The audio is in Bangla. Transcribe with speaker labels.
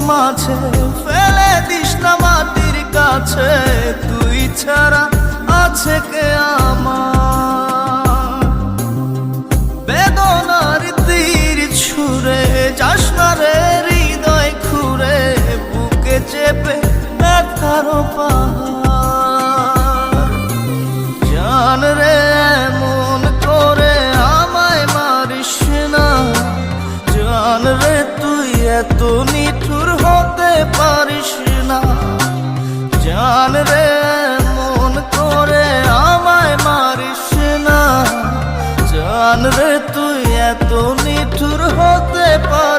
Speaker 1: মাঝে ফেলে দিস না মাটির কাছে, তুই ছাড়া আছে কে আমার? বেদনার তীর ছুঁড়ে যাস না রে হৃদয় খুঁড়ে, বুকে চেপে ব্যথার পাহাড়। জান রে এমন করে আমায় মারিস না, জান রে তুই এত নিঠুর হতে পারিস না। জান রে এমন করে আমায় মারিস না, জান রে তুই এত নিঠুর হতে পারিস